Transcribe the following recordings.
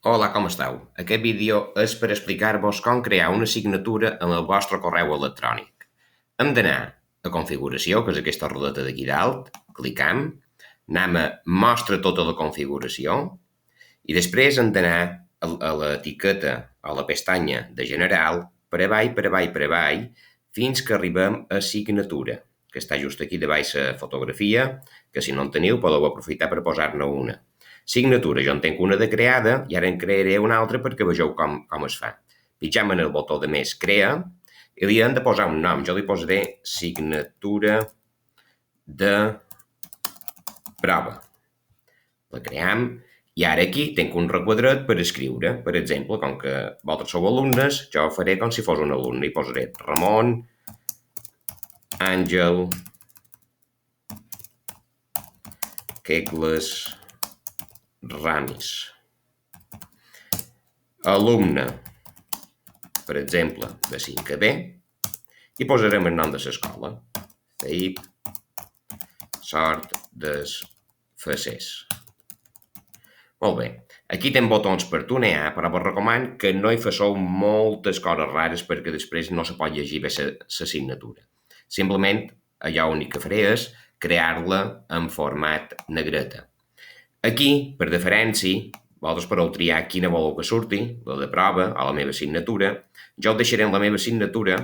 Hola, com esteu? Aquest vídeo és per explicar-vos com crear una signatura en el vostre correu electrònic. Hem d'anar a configuració, que és aquesta rodeta d'aquí dalt, clicam, anem a mostra tota la configuració i després hem d'anar a l'etiqueta o la pestanya de general, per avall, fins que arribem a signatura, que està just aquí davall la fotografia, que si no en teniu podeu aprofitar per posar-ne una. Signatura, jo en tenc una de creada i ara en crearé una altra perquè vegeu com es fa. Pitjam en el botó de més crea i li hem de posar un nom. Jo li posaré signatura de prova. La cream i ara aquí tinc un requadret per escriure. Per exemple, com que vosaltres sou alumnes, jo ho faré com si fos un alumne i posaré Ramon Àngel Quegles Ramis. Alumne, per exemple, de 5B, i posarem el nom de l'escola. Felip Sort des Facers. Molt bé. Aquí tem botons per tunear, però vos recomano que no hi fasseu moltes coses rares perquè després no se pot llegir bé la signatura. Simplement, allò únic que faré és crear-la en format negreta. Aquí, per deferència, vosaltres podeu triar quina voleu que surti, la de prova o la meva signatura. Jo ho deixaré en la meva signatura,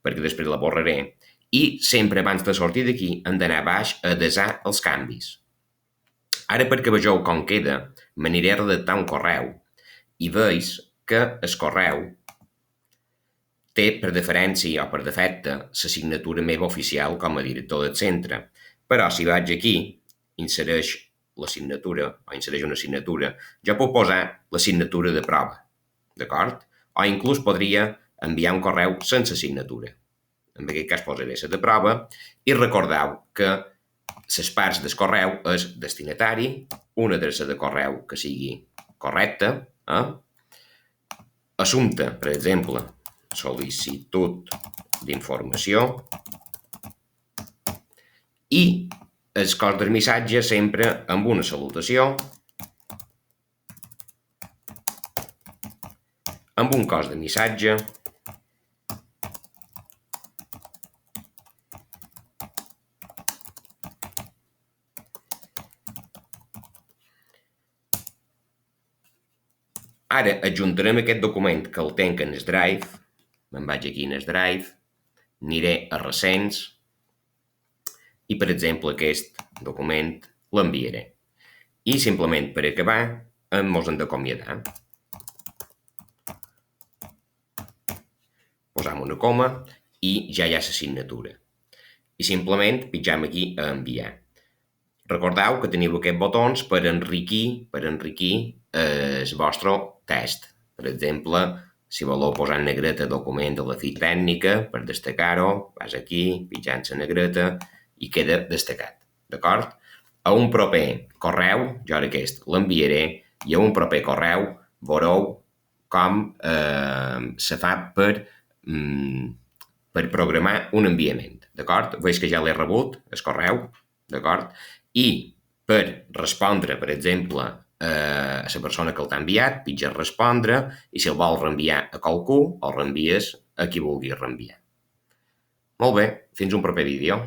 perquè després la borraré, i sempre abans de sortir d'aquí hem d'anar a baix a desar els canvis. Ara, perquè vegeu com queda, m'aniré a redactar un correu i veig que el correu té per deferència o per defecte la signatura meva oficial com a director del centre. Però si vaig aquí, insereix la signatura o insereix una signatura, jo puc posar la signatura de prova, d'acord? O inclús podria enviar un correu sense signatura. En aquest cas posaré la de prova i recordeu que les parts del correu és destinatari, una adreça de correu que sigui correcta, assumpte, per exemple, sol·licitud d'informació i el cos del missatge sempre amb una salutació, amb un cos de missatge, ara adjuntarem aquest document que el tenc en el Drive, me'n vaig aquí en el Drive, aniré a recents i, per exemple, aquest document l'enviaré. I simplement per acabar ens hem d'acomiadar. Posam una coma i ja hi ha la signatura. I simplement pitjam aquí a enviar. Recordeu que teniu aquests botons per enriquir el vostre text. Per exemple, si voleu posar en negreta document de la fitxa tècnica, per destacar-ho, vas aquí, pitjant la negreta i queda destacat. D'acord? A un proper correu, jo ara aquest l'enviaré, i a un proper correu veureu com se fa per programar un enviament. D'acord? Veig que ja l'he rebut, el correu, d'acord? I per respondre, per exemple, a la persona que el t'ha enviat, pitges respondre, i si el vols reenviar a qualcú, el reenvies a qui vulguis reenviar. Molt bé, fins un proper vídeo.